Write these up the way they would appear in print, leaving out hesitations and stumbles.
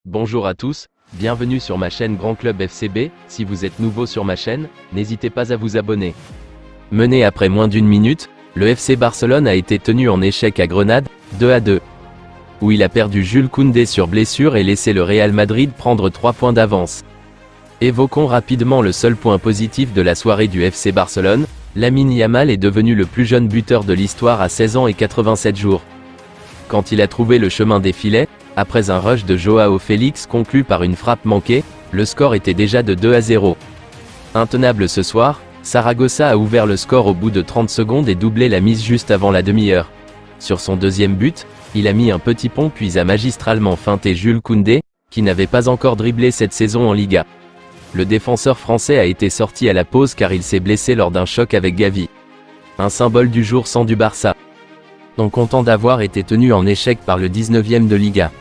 Bonjour à tous, bienvenue sur ma chaîne Grand Club FCB. Si vous êtes nouveau sur ma chaîne, n'hésitez pas à vous abonner. Mené après moins d'une minute, le FC Barcelone a été tenu en échec à Grenade, 2-2. Où il a perdu Jules Koundé sur blessure et laissé le Real Madrid prendre 3 points d'avance. Évoquons rapidement le seul point positif de la soirée du FC Barcelone. Lamine Yamal est devenu le plus jeune buteur de l'histoire à 16 ans et 87 jours. Quand il a trouvé le chemin des filets, après un rush de Joao Félix conclu par une frappe manquée, le score était déjà de 2-0. Intenable ce soir, Saragossa a ouvert le score au bout de 30 secondes et doublé la mise juste avant la demi-heure. Sur son deuxième but, il a mis un petit pont puis a magistralement feinté Jules Koundé, qui n'avait pas encore dribblé cette saison en Liga. Le défenseur français a été sorti à la pause car il s'est blessé lors d'un choc avec Gavi. Un symbole du jour sans du Barça. Donc content d'avoir été tenu en échec par le 19e de Liga.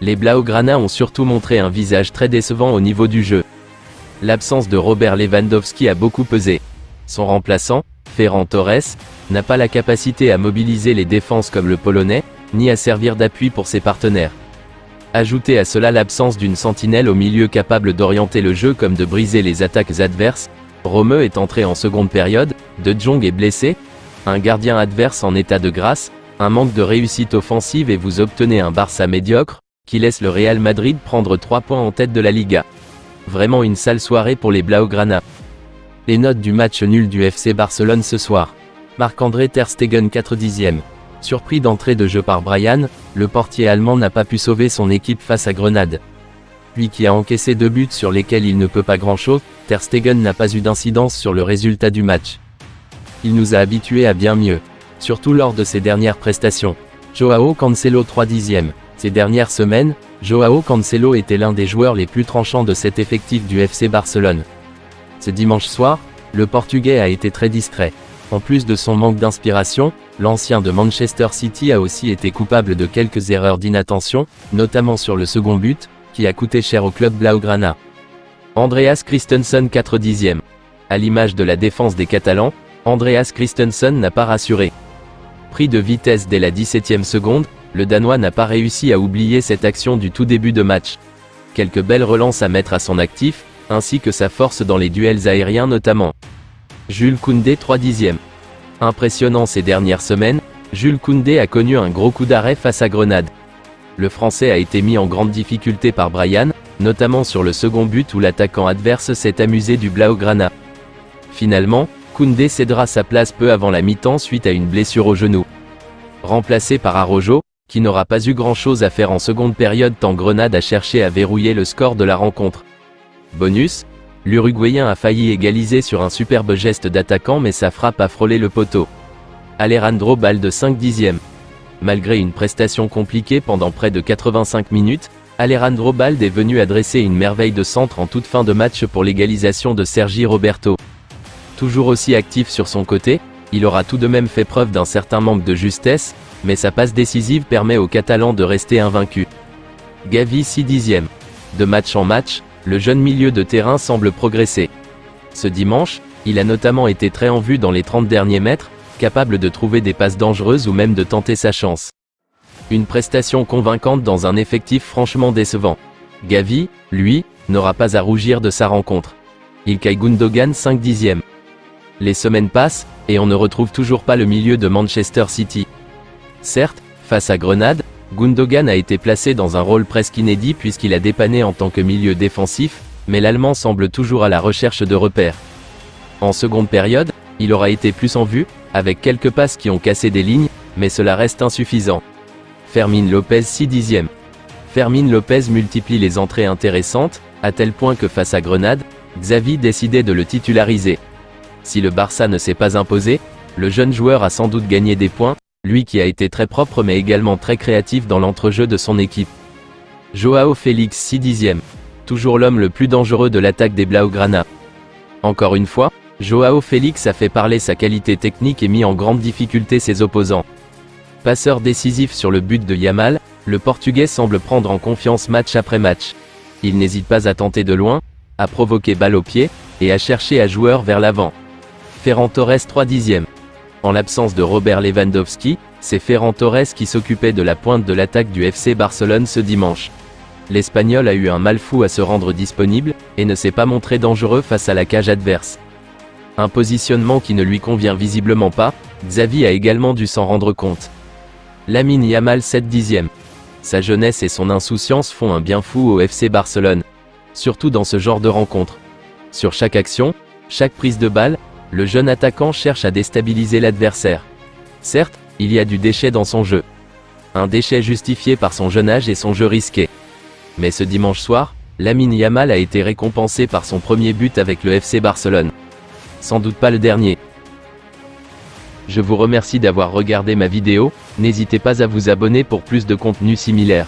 Les Blaugrana ont surtout montré un visage très décevant au niveau du jeu. L'absence de Robert Lewandowski a beaucoup pesé. Son remplaçant, Ferran Torres, n'a pas la capacité à mobiliser les défenses comme le Polonais, ni à servir d'appui pour ses partenaires. Ajoutez à cela l'absence d'une sentinelle au milieu capable d'orienter le jeu comme de briser les attaques adverses. Romeu est entré en seconde période, De Jong est blessé, un gardien adverse en état de grâce, un manque de réussite offensive et vous obtenez un Barça médiocre, qui laisse le Real Madrid prendre 3 points en tête de la Liga. Vraiment une sale soirée pour les Blaugrana. Les notes du match nul du FC Barcelone ce soir. Marc-André Ter Stegen 4/10. Surpris d'entrée de jeu par Brian, le portier allemand n'a pas pu sauver son équipe face à Grenade. Lui qui a encaissé 2 buts sur lesquels il ne peut pas grand-chose, Ter Stegen n'a pas eu d'incidence sur le résultat du match. Il nous a habitués à bien mieux, surtout lors de ses dernières prestations. Joao Cancelo 3/10. Ces dernières semaines, Joao Cancelo était l'un des joueurs les plus tranchants de cet effectif du FC Barcelone. Ce dimanche soir, le Portugais a été très discret. En plus de son manque d'inspiration, l'ancien de Manchester City a aussi été coupable de quelques erreurs d'inattention, notamment sur le second but, qui a coûté cher au club Blaugrana. Andreas Christensen 4/10. À l'image de la défense des Catalans, Andreas Christensen n'a pas rassuré. Pris de vitesse dès la 17e seconde, le Danois n'a pas réussi à oublier cette action du tout début de match. Quelques belles relances à mettre à son actif, ainsi que sa force dans les duels aériens notamment. Jules Koundé 3/10. Impressionnant ces dernières semaines, Jules Koundé a connu un gros coup d'arrêt face à Grenade. Le Français a été mis en grande difficulté par Brian, notamment sur le second but où l'attaquant adverse s'est amusé du Blaugrana. Finalement, Koundé cédera sa place peu avant la mi-temps suite à une blessure au genou. Remplacé par Araujo, qui n'aura pas eu grand-chose à faire en seconde période tant Grenade a cherché à verrouiller le score de la rencontre. Bonus, l'Uruguayen a failli égaliser sur un superbe geste d'attaquant mais sa frappe a frôlé le poteau. Alejandro Balde 5/10. Malgré une prestation compliquée pendant près de 85 minutes, Alejandro Balde est venu adresser une merveille de centre en toute fin de match pour l'égalisation de Sergi Roberto. Toujours aussi actif sur son côté, il aura tout de même fait preuve d'un certain manque de justesse, mais sa passe décisive permet aux Catalans de rester invaincus. Gavi 6/10. De match en match, le jeune milieu de terrain semble progresser. Ce dimanche, il a notamment été très en vue dans les 30 derniers mètres, capable de trouver des passes dangereuses ou même de tenter sa chance. Une prestation convaincante dans un effectif franchement décevant. Gavi, lui, n'aura pas à rougir de sa rencontre. Ilkay Gundogan 5/10. Les semaines passent, et on ne retrouve toujours pas le milieu de Manchester City. Certes, face à Grenade, Gundogan a été placé dans un rôle presque inédit puisqu'il a dépanné en tant que milieu défensif, mais l'Allemand semble toujours à la recherche de repères. En seconde période, il aura été plus en vue, avec quelques passes qui ont cassé des lignes, mais cela reste insuffisant. Fermín López 6/10. Fermín López multiplie les entrées intéressantes, à tel point que face à Grenade, Xavi décidait de le titulariser. Si le Barça ne s'est pas imposé, le jeune joueur a sans doute gagné des points, lui qui a été très propre mais également très créatif dans l'entrejeu de son équipe. Joao Félix 6/10. Toujours l'homme le plus dangereux de l'attaque des Blaugrana. Encore une fois, Joao Félix a fait parler sa qualité technique et mis en grande difficulté ses opposants. Passeur décisif sur le but de Yamal, le Portugais semble prendre en confiance match après match. Il n'hésite pas à tenter de loin, à provoquer balle au pied, et à chercher à joueur vers l'avant. Ferran Torres 3/10. En l'absence de Robert Lewandowski, c'est Ferran Torres qui s'occupait de la pointe de l'attaque du FC Barcelone ce dimanche. l'Espagnol a eu un mal fou à se rendre disponible, et ne s'est pas montré dangereux face à la cage adverse. Un positionnement qui ne lui convient visiblement pas, Xavi a également dû s'en rendre compte. Lamine Yamal 7/10. Sa jeunesse et son insouciance font un bien fou au FC Barcelone. Surtout dans ce genre de rencontre. Sur chaque action, chaque prise de balle, le jeune attaquant cherche à déstabiliser l'adversaire. Certes, il y a du déchet dans son jeu. Un déchet justifié par son jeune âge et son jeu risqué. Mais ce dimanche soir, Lamine Yamal a été récompensé par son premier but avec le FC Barcelone. Sans doute pas le dernier. Je vous remercie d'avoir regardé ma vidéo, n'hésitez pas à vous abonner pour plus de contenu similaire.